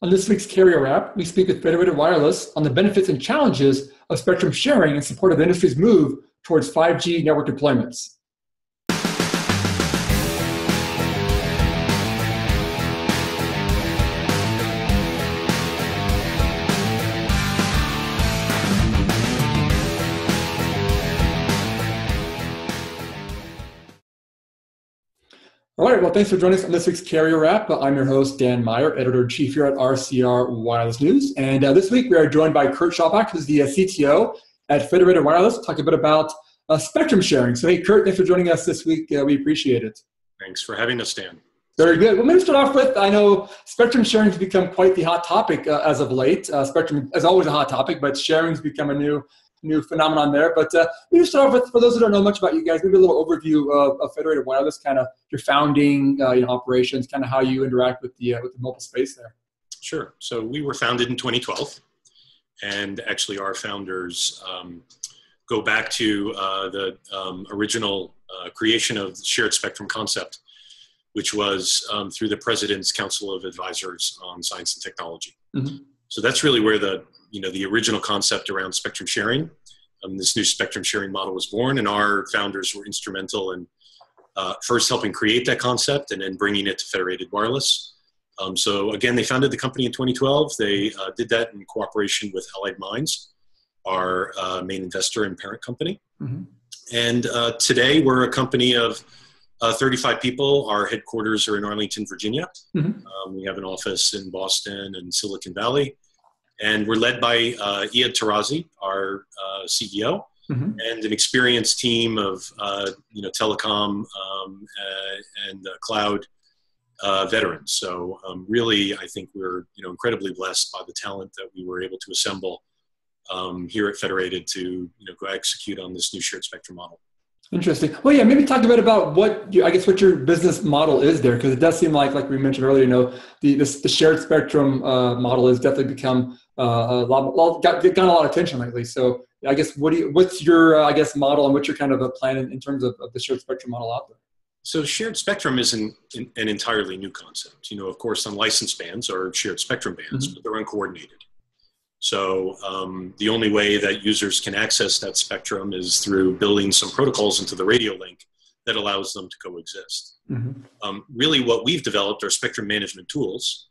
On this week's Carrier Wrap, we speak with Federated Wireless on the benefits and challenges of spectrum sharing in support of the industry's move towards 5G network deployments. All right, well, thanks for joining us on this week's Carrier Wrap. I'm your host, Dan Meyer, Editor-in-Chief here at RCR Wireless News. And this week we are joined by Kurt Schaubach, who's the CTO at Federated Wireless, talking a bit about spectrum sharing. So, hey, Kurt, thanks for joining us this week. We appreciate it. Thanks for having us, Dan. Very good. Well, maybe start off with, I know spectrum sharing has become quite the hot topic as of late. Spectrum is always a hot topic, but sharing has become a new phenomenon there. But maybe start off with, for those who don't know much about you guys, maybe a little overview of Federated Wireless, kind of your founding operations, kind of how you interact with the mobile space there. Sure. So we were founded in 2012, and actually our founders go back to the original creation of the shared spectrum concept, which was through the President's Council of Advisors on Science and Technology. Mm-hmm. So that's really where the original concept around spectrum sharing, this new spectrum sharing model was born, and our founders were instrumental in first helping create that concept and then bringing it to Federated Wireless. So again, they founded the company in 2012. They did that in cooperation with Allied Minds, our main investor and parent company. Mm-hmm. And today we're a company of 35 people. Our headquarters are in Arlington, Virginia. Mm-hmm. We have an office in Boston and Silicon Valley. And we're led by Iyad Tarazi, our CEO, mm-hmm. and an experienced team of telecom and cloud veterans. So really, I think we're incredibly blessed by the talent that we were able to assemble here at Federated to go execute on this new shared spectrum model. Interesting. Well, yeah, maybe talk a bit about what your business model is there, because it does seem like we mentioned earlier, the shared spectrum model has definitely become gotten a lot of attention lately. So I guess what's your model, and what's your kind of a plan in terms of the shared spectrum model out there? So shared spectrum isn't an entirely new concept. Of course, unlicensed bands are shared spectrum bands, mm-hmm. but they're uncoordinated. So the only way that users can access that spectrum is through building some protocols into the radio link that allows them to coexist. Mm-hmm. Really what we've developed are spectrum management tools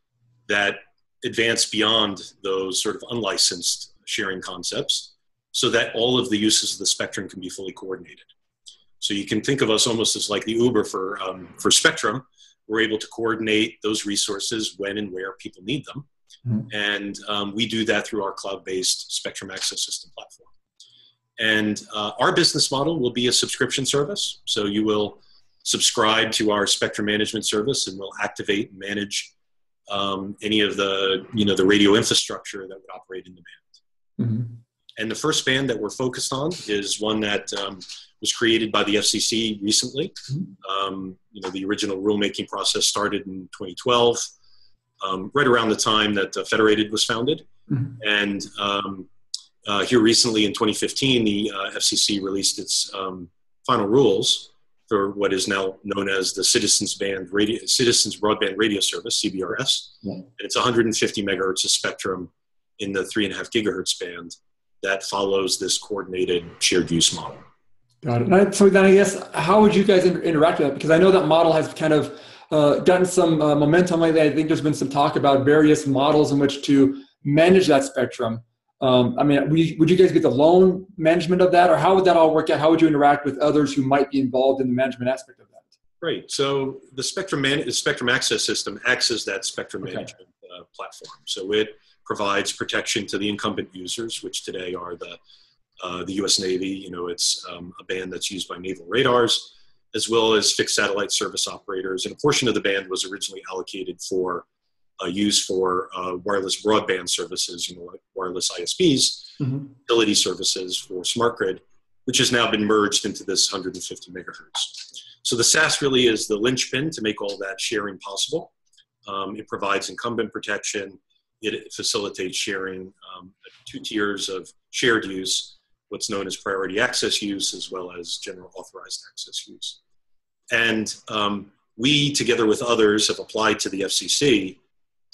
that advance beyond those sort of unlicensed sharing concepts so that all of the uses of the spectrum can be fully coordinated. So you can think of us almost as like the Uber for spectrum. We're able to coordinate those resources when and where people need them. Mm-hmm. And we do that through our cloud-based spectrum access system platform. And our business model will be a subscription service. So you will subscribe to our spectrum management service, and we'll activate and manage any of the the radio infrastructure that would operate in the band. Mm-hmm. And the first band that we're focused on is one that was created by the FCC recently. Mm-hmm. The original rulemaking process started in 2012. Right around the time that Federated was founded. Mm-hmm. And here recently in 2015, the FCC released its final rules for what is now known as the Citizens Broadband Radio Service, CBRS. Yeah. And it's 150 megahertz of spectrum in the 3.5 gigahertz band that follows this coordinated shared use model. Got it. So then I guess, how would you guys interact with that? Because I know that model has kind of gotten some momentum lately. I think there's been some talk about various models in which to manage that spectrum. Would you guys get the loan management of that, or how would that all work out? How would you interact with others who might be involved in the management aspect of that? Right. So the spectrum access system acts as that spectrum management platform. So it provides protection to the incumbent users, which today are the U.S. Navy. It's a band that's used by naval radars, as well as fixed satellite service operators. And a portion of the band was originally allocated for use for wireless broadband services, like wireless ISPs, mm-hmm. utility services for smart grid, which has now been merged into this 150 megahertz. So the SAS really is the linchpin to make all that sharing possible. It provides incumbent protection. It facilitates sharing, 2 tiers of shared use, what's known as priority access use, as well as general authorized access use. And we, together with others, have applied to the FCC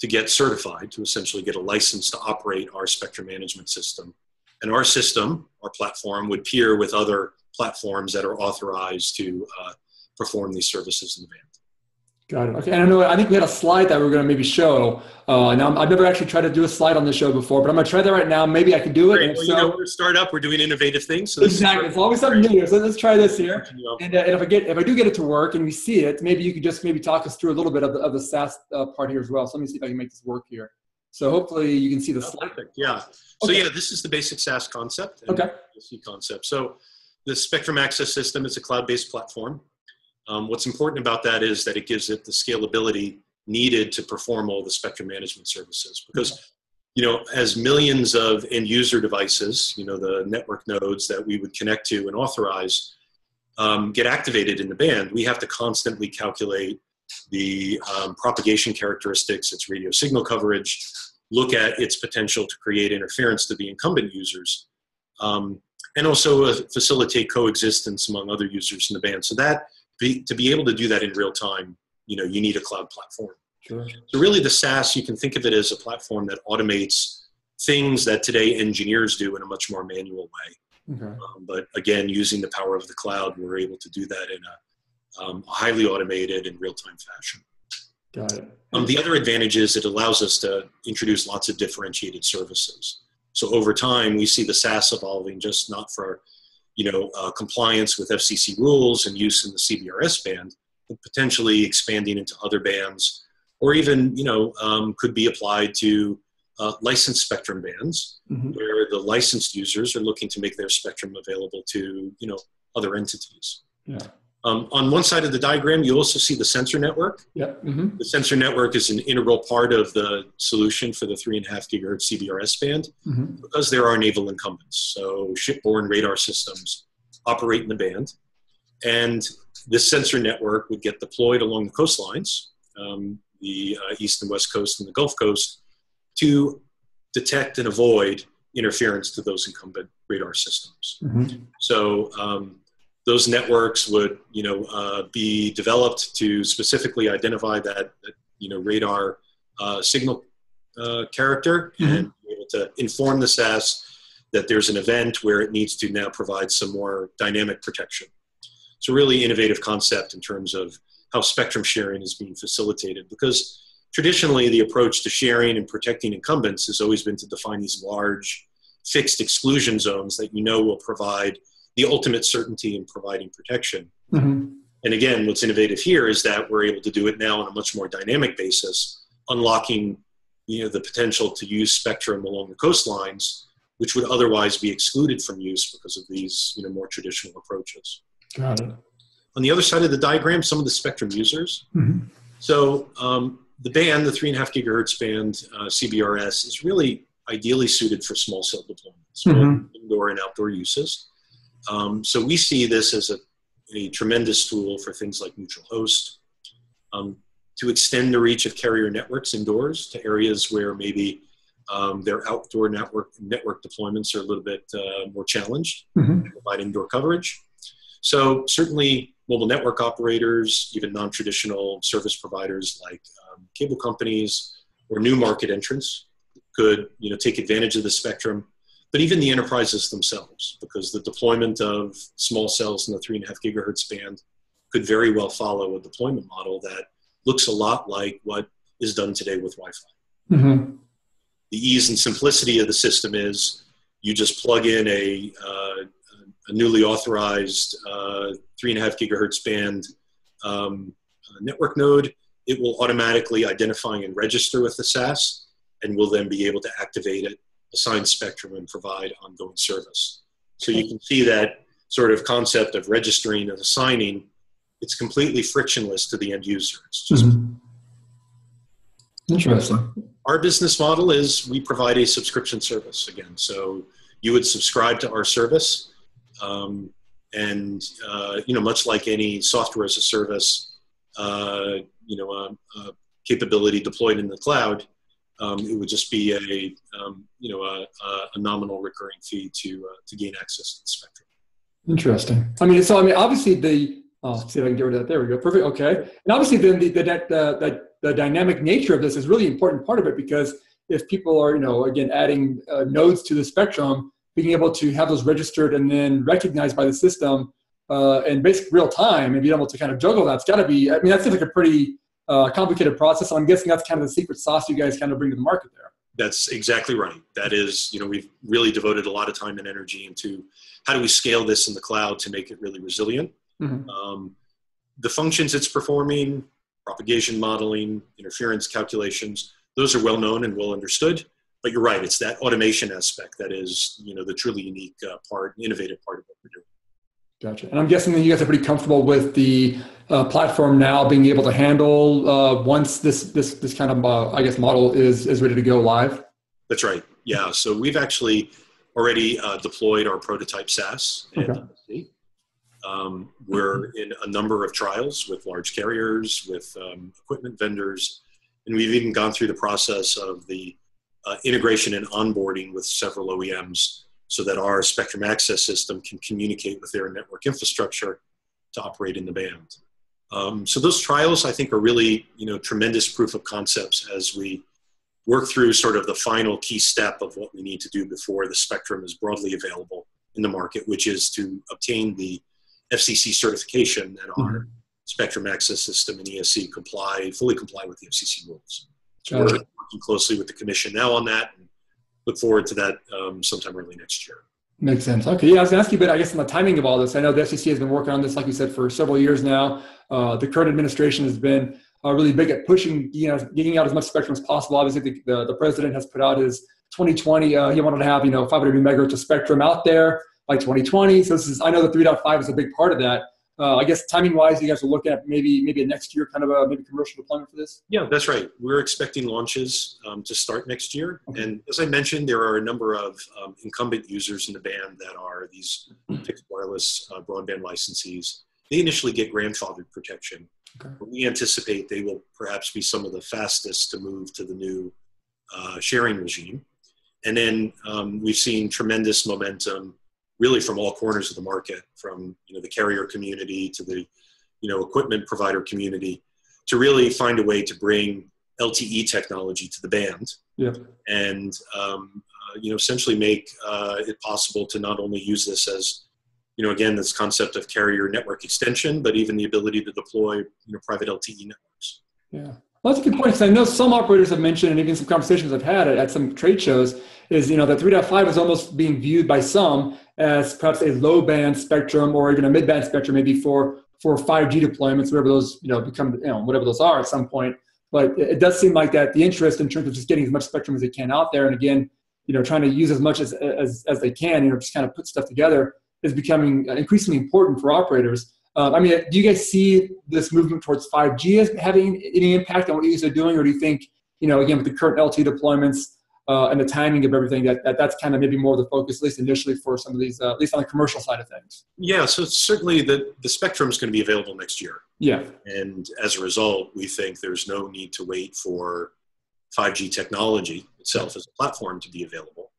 to get certified, to essentially get a license to operate our spectrum management system. And our system, our platform, would peer with other platforms that are authorized to perform these services in the band. Got it. Okay. And I think we had a slide that we were going to maybe show. Now, I've never actually tried to do a slide on this show before, but I'm going to try that right now. Maybe I can do it. Great. Well, we're a startup. We're doing innovative things. So exactly. It's always something new. So let's try this here. And if I do get it to work and we see it, maybe you could just maybe talk us through a little bit of the SaaS part here as well. So let me see if I can make this work here. So hopefully you can see the slide. Perfect. Yeah. So yeah, this is the basic SaaS concept. And okay. Concept. So the Spectrum Access System is a cloud-based platform. What's important about that is that it gives it the scalability needed to perform all the spectrum management services. Because, as millions of end user devices, the network nodes that we would connect to and authorize get activated in the band, we have to constantly calculate the propagation characteristics, its radio signal coverage, look at its potential to create interference to the incumbent users, and also facilitate coexistence among other users in the band. So to be able to do that in real time, you need a cloud platform. Sure. So really the SaaS, you can think of it as a platform that automates things that today engineers do in a much more manual way. Okay. But again, using the power of the cloud, we're able to do that in a highly automated and real-time fashion. Got it. The other advantage is it allows us to introduce lots of differentiated services. So over time, we see the SaaS evolving just not for compliance with FCC rules and use in the CBRS band, but potentially expanding into other bands, or even, could be applied to licensed spectrum bands, where the licensed users are looking to make their spectrum available to, other entities. Yeah. On one side of the diagram, you also see the sensor network. Yep. The sensor network is an integral part of the solution for the 3.5 gigahertz CBRS band because there are naval incumbents. So shipborne radar systems operate in the band. And this sensor network would get deployed along the coastlines, the east and west coast and the Gulf Coast, to detect and avoid interference to those incumbent radar systems. So those networks would, be developed to specifically identify that radar signal character and be able to inform the SAS that there's an event where it needs to now provide some more dynamic protection. It's a really innovative concept in terms of how spectrum sharing is being facilitated, because traditionally the approach to sharing and protecting incumbents has always been to define these large fixed exclusion zones that will provide the ultimate certainty in providing protection. And again, what's innovative here is that we're able to do it now on a much more dynamic basis, unlocking the potential to use spectrum along the coastlines, which would otherwise be excluded from use because of these more traditional approaches. Got it. On the other side of the diagram, some of the spectrum users. So the band, the 3.5 gigahertz band, CBRS, is really ideally suited for small cell deployments, both indoor and outdoor uses. So we see this as a tremendous tool for things like neutral host, to extend the reach of carrier networks indoors to areas where maybe their outdoor network deployments are a little bit more challenged, to provide indoor coverage. So certainly mobile network operators, even non-traditional service providers like cable companies or new market entrants could take advantage of the spectrum. But even the enterprises themselves, because the deployment of small cells in the 3.5 gigahertz band could very well follow a deployment model that looks a lot like what is done today with Wi-Fi. The ease and simplicity of the system is you just plug in a newly authorized 3.5 gigahertz band network node. It will automatically identify and register with the SAS, and will then be able to activate it, assign spectrum, and provide ongoing service. So you can see that sort of concept of registering and assigning, it's completely frictionless to the end user. It's just interesting. Our business model is we provide a subscription service again. So you would subscribe to our service, and much like any software as a service, capability deployed in the cloud, it would just be a nominal recurring fee to gain access to the spectrum. Interesting. Obviously see if I can get rid of that. There we go. Perfect. Okay. And obviously then that the dynamic nature of this is really important part of it, because if people are, again, adding nodes to the spectrum, being able to have those registered and then recognized by the system in basic real time and being able to kind of juggle that's got to be, that seems like a pretty complicated process. I'm guessing that's kind of the secret sauce you guys kind of bring to the market there. That's exactly right. That is, we've really devoted a lot of time and energy into how do we scale this in the cloud to make it really resilient. Mm-hmm. The functions it's performing, propagation modeling, interference calculations, those are well known and well understood. But you're right, it's that automation aspect that is, the truly unique part, innovative part of what we're doing. Gotcha. And I'm guessing that you guys are pretty comfortable with the platform now being able to handle once this kind of model is ready to go live. That's right. Yeah. So we've actually already deployed our prototype SaaS. Okay. We're in a number of trials with large carriers, with equipment vendors, and we've even gone through the process of the integration and onboarding with several OEMs, so that our spectrum access system can communicate with their network infrastructure to operate in the band. So those trials, I think, are really, tremendous proof of concepts as we work through sort of the final key step of what we need to do before the spectrum is broadly available in the market, which is to obtain the FCC certification that our spectrum access system and ESC fully comply with the FCC rules. So we're working closely with the commission now on that, and look forward to that sometime early next year. Makes sense. Okay. Yeah, I was going to ask you a bit, I guess, on the timing of all this. I know the FCC has been working on this, like you said, for several years now. The current administration has been really big at pushing, getting out as much spectrum as possible. Obviously, the president has put out his 2020. He wanted to have, 500 megahertz of spectrum out there by 2020. So I know the 3.5 is a big part of that. I guess timing-wise, you guys are looking at maybe next year, kind of a maybe commercial deployment for this? Yeah, that's right. We're expecting launches to start next year. Okay. And as I mentioned, there are a number of incumbent users in the band that are these fixed wireless broadband licensees. They initially get grandfathered protection. Okay. But we anticipate they will perhaps be some of the fastest to move to the new sharing regime. And then we've seen tremendous momentum really from all corners of the market, from the carrier community to the equipment provider community, to really find a way to bring LTE technology to the band, and essentially make it possible to not only use this as again, this concept of carrier network extension, but even the ability to deploy private LTE networks. Yeah. Well, that's a good point, because I know some operators have mentioned, and even some conversations I've had at some trade shows, is that 3.5 is almost being viewed by some as perhaps a low band spectrum or even a mid band spectrum, maybe for 5G deployments, whatever those become, whatever those are at some point. But it does seem like that the interest in terms of just getting as much spectrum as they can out there, and again, trying to use as much as they can, just kind of put stuff together, is becoming increasingly important for operators. Do you guys see this movement towards 5G as having any impact on what you guys are doing? Or do you think, again, with the current LTE deployments and the timing of everything, that's kind of maybe more of the focus, at least initially, for some of these, at least on the commercial side of things? Yeah, so certainly the spectrum is going to be available next year. Yeah. And as a result, we think there's no need to wait for 5G technology itself as a platform to be available.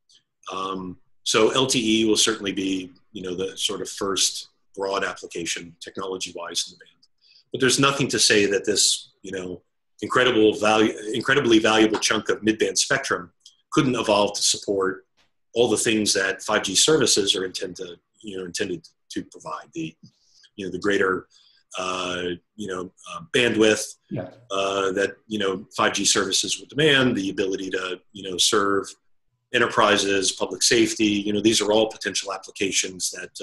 So LTE will certainly be, the sort of first broad application technology-wise in the band. But there's nothing to say that this, incredibly valuable chunk of mid-band spectrum couldn't evolve to support all the things that 5G services are intended to provide. The greater, bandwidth that, 5G services would demand, the ability to, serve enterprises, public safety, these are all potential applications that,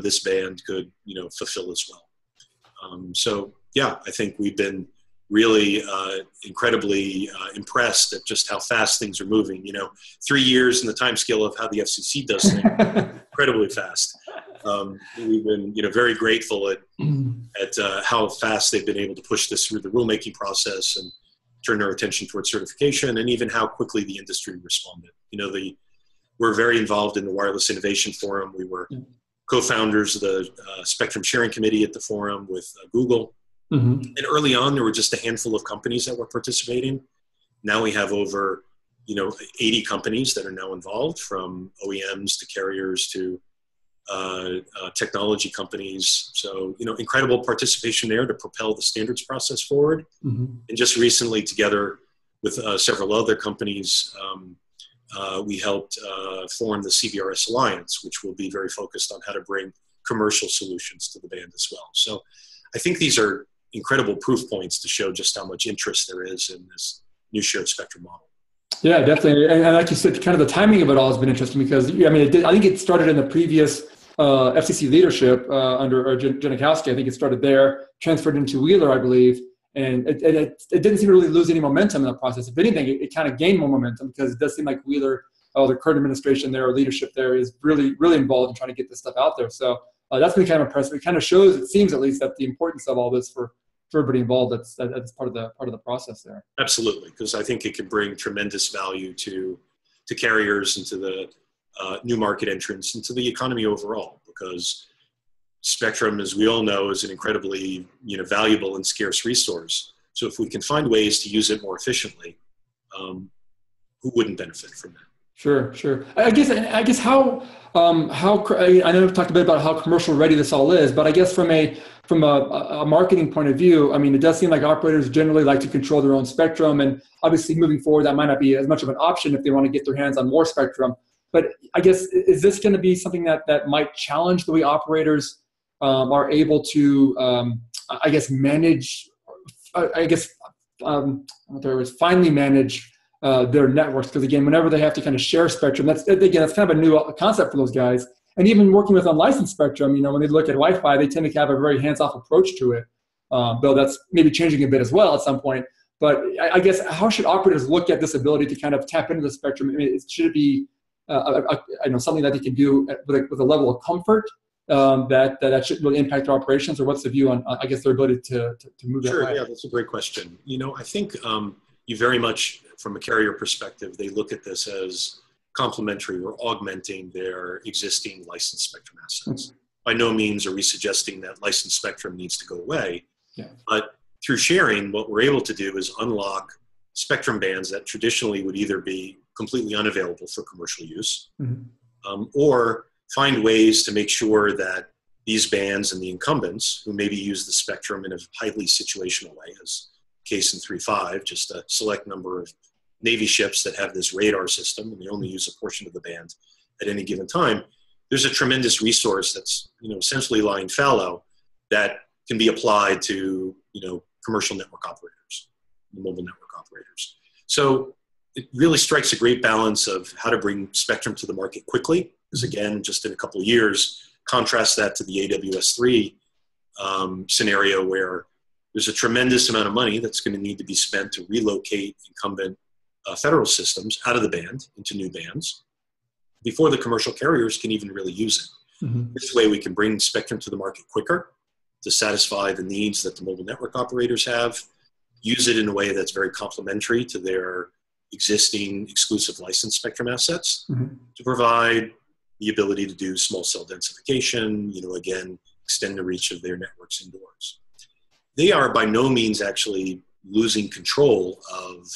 this band could, fulfill as well. So yeah, I think we've been really incredibly impressed at just how fast things are moving. 3 years in the time scale of how the FCC does things, incredibly fast. We've been, very grateful at how fast they've been able to push this through the rulemaking process and turn their attention towards certification, and even how quickly the industry responded. We're very involved in the Wireless Innovation Forum. We were co-founders of the Spectrum Sharing Committee at the forum with Google. Mm-hmm. And early on, there were just a handful of companies that were participating. Now we have over, 80 companies that are now involved, from OEMs to carriers to, technology companies. So, incredible participation there to propel the standards process forward. Mm-hmm. And just recently, together with several other companies, we helped form the CBRS Alliance, which will be very focused on how to bring commercial solutions to the band as well. So I think these are incredible proof points to show just how much interest there is in this new shared spectrum model. Yeah, definitely. And like you said, kind of the timing of it all has been interesting because, I think it started in the previous FCC leadership under Janikowski. I think it started there, transferred into Wheeler, I believe. And it didn't seem to really lose any momentum in the process. If anything, it kind of gained more momentum because it does seem like Wheeler, the current administration there, or leadership there, is really, really involved in trying to get this stuff out there. So that's been kind of impressive. It kind of shows, it seems at least, that the importance of all this for everybody involved. That's part of the process there. Absolutely, because I think it can bring tremendous value to carriers and to the new market entrants and to the economy overall. Because spectrum, as we all know, is an incredibly valuable and scarce resource. So if we can find ways to use it more efficiently, who wouldn't benefit from that? Sure. I guess how I know we've talked a bit about how commercial ready this all is, but I guess from a marketing point of view, it does seem like operators generally like to control their own spectrum, and obviously moving forward, that might not be as much of an option if they want to get their hands on more spectrum. But I guess, is this going to be something that might challenge the way operators are able to, manage, finally manage their networks? Because again, whenever they have to kind of share spectrum, that's kind of a new concept for those guys. And even working with unlicensed spectrum, when they look at Wi-Fi, they tend to have a very hands-off approach to it, though that's maybe changing a bit as well at some point. But I guess, how should operators look at this ability to kind of tap into the spectrum? Should it be something that they can do with a level of comfort that shouldn't really impact their operations, or what's the view on their ability to move that way? Sure, yeah, that's a great question. I think you very much, from a carrier perspective, they look at this as complementary or augmenting their existing licensed spectrum assets. Mm-hmm. By no means are we suggesting that licensed spectrum needs to go away, but through sharing, what we're able to do is unlock spectrum bands that traditionally would either be completely unavailable for commercial use, mm-hmm. or find ways to make sure that these bands and the incumbents, who maybe use the spectrum in a highly situational way, as case in 3.5, just a select number of Navy ships that have this radar system and they only use a portion of the band at any given time, there's a tremendous resource that's essentially lying fallow that can be applied to commercial network operators, mobile network operators. So it really strikes a great balance of how to bring spectrum to the market quickly. Because again, just in a couple of years, contrast that to the AWS-3 scenario where there's a tremendous amount of money that's going to need to be spent to relocate incumbent federal systems out of the band into new bands before the commercial carriers can even really use it. Mm-hmm. This way we can bring spectrum to the market quicker to satisfy the needs that the mobile network operators have, use it in a way that's very complementary to their existing exclusive licensed spectrum assets, mm-hmm. to provide the ability to do small cell densification, again, extend the reach of their networks indoors. They are by no means actually losing control of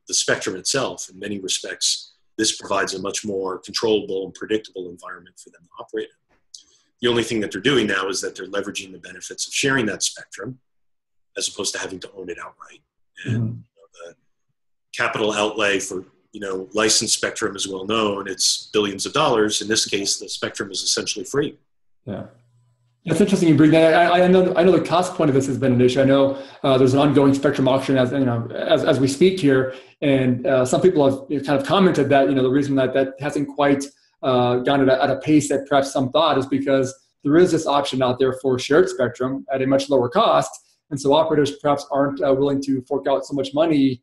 the spectrum itself. In many respects, this provides a much more controllable and predictable environment for them to operate in. The only thing that they're doing now is that they're leveraging the benefits of sharing that spectrum as opposed to having to own it outright. And mm-hmm. The capital outlay for licensed spectrum is well known. It's billions of dollars. In this case, the spectrum is essentially free. Yeah. It's interesting you bring that. I know the cost point of this has been an issue. I know there's an ongoing spectrum auction as we speak here, and some people have kind of commented that the reason that hasn't quite gone at a pace that perhaps some thought is because there is this option out there for shared spectrum at a much lower cost, and so operators perhaps aren't willing to fork out so much money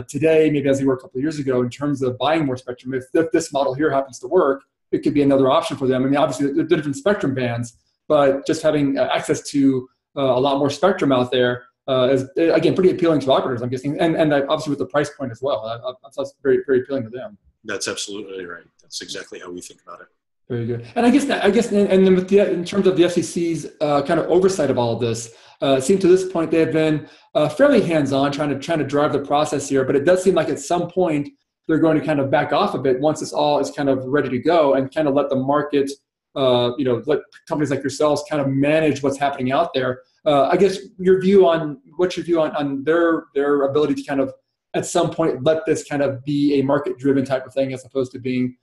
today, maybe as they were a couple of years ago, in terms of buying more spectrum. If this model here happens to work, it could be another option for them. Obviously, they're different spectrum bands, but just having access to a lot more spectrum out there is, again, pretty appealing to operators, I'm guessing, and obviously with the price point as well. That's very, very appealing to them. That's absolutely right. That's exactly how we think about it. Very good. And I guess, and then in terms of the FCC's kind of oversight of all of this, it seems to this point they have been fairly hands-on, trying to drive the process here. But it does seem like at some point they're going to kind of back off a bit once this all is kind of ready to go, and kind of let the market let companies like yourselves kind of manage what's happening out there. I guess what's your view on their ability to kind of at some point let this kind of be a market-driven type of thing as opposed to being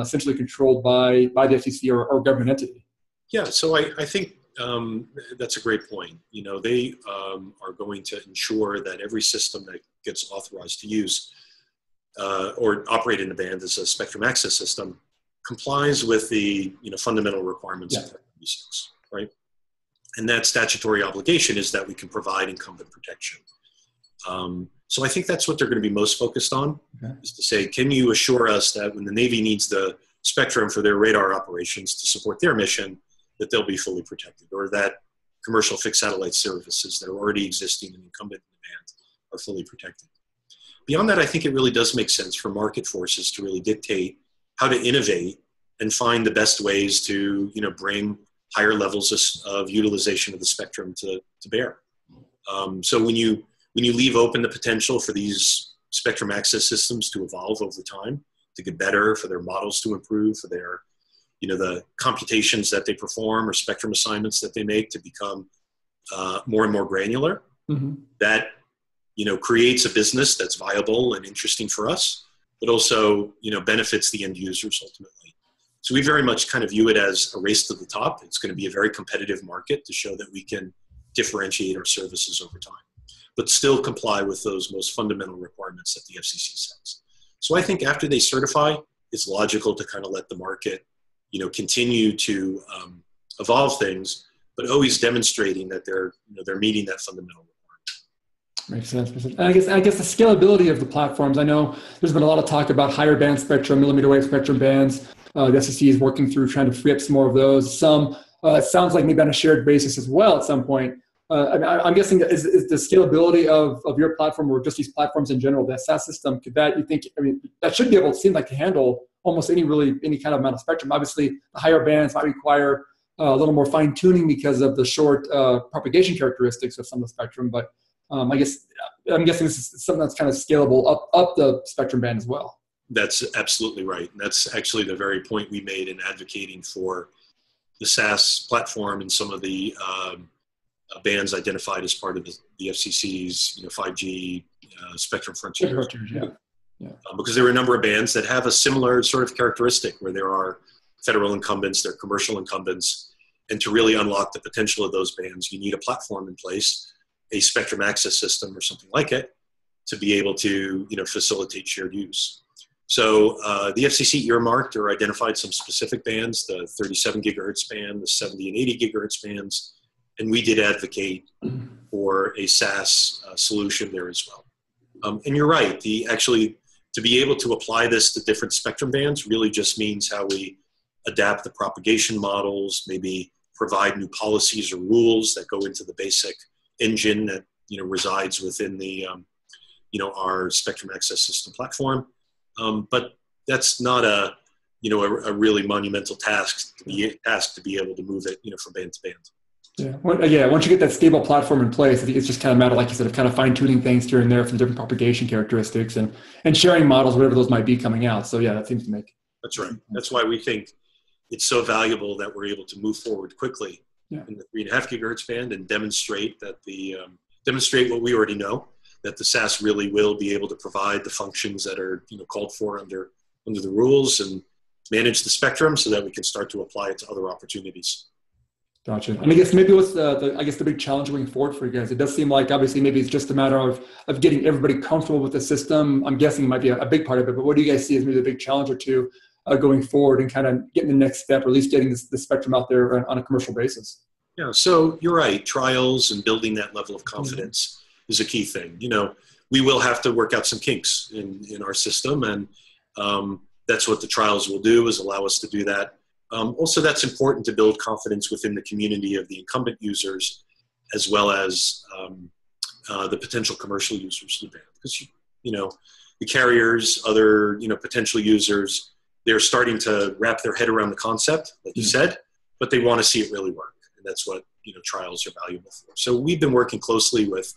essentially controlled by the FCC or government entity? Yeah, so I think that's a great point. They are going to ensure that every system that gets authorized to use or operate in the band as a spectrum access system complies with the fundamental requirements of 36, right? And that statutory obligation is that we can provide incumbent protection. So I think that's what they're going to be most focused on, is to say, can you assure us that when the Navy needs the spectrum for their radar operations to support their mission, that they'll be fully protected, or that commercial fixed satellite services that are already existing and incumbent in the band are fully protected. Beyond that, I think it really does make sense for market forces to really dictate how to innovate and find the best ways to bring higher levels of utilization of the spectrum to bear. So when you leave open the potential for these spectrum access systems to evolve over time, to get better, for their models to improve, for their the computations that they perform or spectrum assignments that they make to become more and more granular, that creates a business that's viable and interesting for us, but also benefits the end users ultimately. So we very much kind of view it as a race to the top. It's going to be a very competitive market to show that we can differentiate our services over time, but still comply with those most fundamental requirements that the FCC sets. So I think after they certify, it's logical to kind of let the market continue to evolve things, but always demonstrating that they're meeting that fundamental requirement. Makes sense. And I guess the scalability of the platforms. I know there's been a lot of talk about higher band spectrum, millimeter wave spectrum bands. The FCC is working through trying to free up some more of those. Some it sounds like maybe on a shared basis as well at some point. I'm guessing is the scalability of your platform or just these platforms in general, the SAS system, that should be able to seem like to handle almost any kind of amount of spectrum. Obviously, the higher bands might require a little more fine tuning because of the short propagation characteristics of some of the spectrum. But I'm guessing this is something that's kind of scalable up the spectrum band as well. That's absolutely right. And that's actually the very point we made in advocating for the SAS platform and some of the bands identified as part of the FCC's 5G spectrum frontier. Because there are a number of bands that have a similar sort of characteristic where there are federal incumbents, there are commercial incumbents, and to really unlock the potential of those bands, you need a platform in place, a spectrum access system or something like it, to be able to facilitate shared use. So the FCC earmarked or identified some specific bands, the 37 gigahertz band, the 70 and 80 gigahertz bands, and we did advocate for a SAS solution there as well. And you're right, to be able to apply this to different spectrum bands really just means how we adapt the propagation models, maybe provide new policies or rules that go into the basic engine that resides within the our spectrum access system platform. But that's not a really monumental task to be able to move it from band to band. Once you get that stable platform in place, I think it's just kind of a matter, like you said, of kind of fine-tuning things here and there from different propagation characteristics and sharing models, whatever those might be coming out. So that seems to make. That's right. That's why we think it's so valuable that we're able to move forward quickly in the 3.5 gigahertz band and demonstrate that demonstrate what we already know, that the SAS really will be able to provide the functions that are called for under the rules and manage the spectrum so that we can start to apply it to other opportunities. Gotcha. And I guess maybe what's the big challenge going forward for you guys? It does seem like obviously maybe it's just a matter of getting everybody comfortable with the system. I'm guessing it might be a big part of it, but what do you guys see as maybe the big challenge or two going forward and kind of getting the next step, or at least getting the spectrum out there on a commercial basis? Yeah, so you're right. Trials and building that level of confidence is a key thing. We will have to work out some kinks in our system, and that's what the trials will do, is allow us to do that. Also, that's important to build confidence within the community of the incumbent users, as well as the potential commercial users of the band. Because, the carriers, other, potential users, they're starting to wrap their head around the concept, like you said, but they want to see it really work. And that's what, trials are valuable for. So we've been working closely with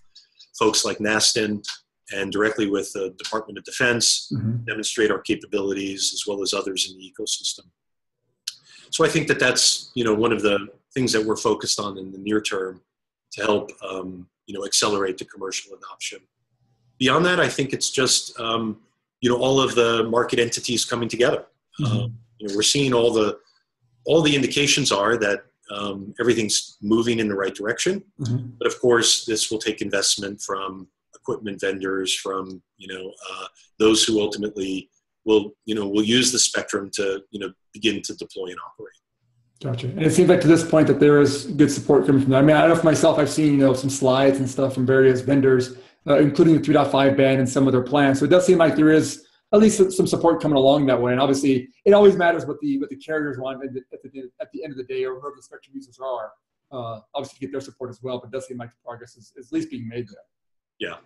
folks like NASTN and directly with the Department of Defense, demonstrate our capabilities, as well as others in the ecosystem. So I think that that's, one of the things that we're focused on in the near term to help, accelerate the commercial adoption. Beyond that, I think it's just, all of the market entities coming together. We're seeing all the indications are that everything's moving in the right direction. But of course, this will take investment from equipment vendors, from those who ultimately will use the spectrum to begin to deploy and operate. Gotcha. And it seems like to this point that there is good support coming from that. I mean, I don't know for myself, I've seen some slides and stuff from various vendors, including the 3.5 band and some of their plans. So it does seem like there is at least some support coming along that way. And obviously, it always matters what the carriers want at the end of the day, or whoever the spectrum users are, obviously to get their support as well. But it does seem like the progress is at least being made there. Yeah,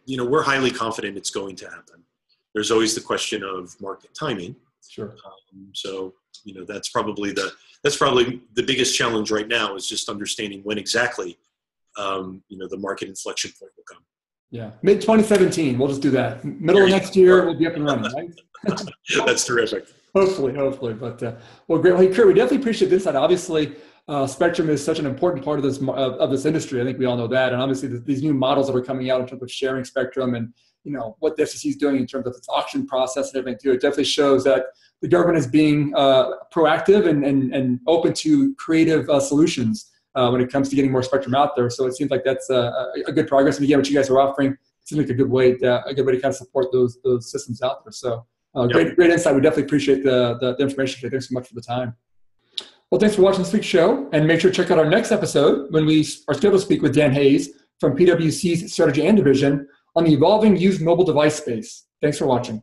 we're highly confident it's going to happen. There's always the question of market timing. Sure. So that's probably the biggest challenge right now, is just understanding when exactly the market inflection point will come. Yeah, mid-2017, we'll just do that. Middle of next year, we'll be up and running, right? That's terrific. Hopefully. But well, great. Well, hey, Kurt, we definitely appreciate this side. Obviously, spectrum is such an important part of this industry. I think we all know that. And obviously, these new models that are coming out in terms of sharing spectrum and what the FCC is doing in terms of its auction process and everything too, it definitely shows that the government is being proactive and open to creative solutions when it comes to getting more spectrum out there. So it seems like that's a good progress. And again, what you guys are offering seems like a good way to kind of support those systems out there. So great insight. We definitely appreciate the information today. Thanks so much for the time. Well, thanks for watching this week's show, and make sure to check out our next episode when we are scheduled to speak with Dan Hayes from PwC's Strategy and Division on the evolving used mobile device space. Thanks for watching.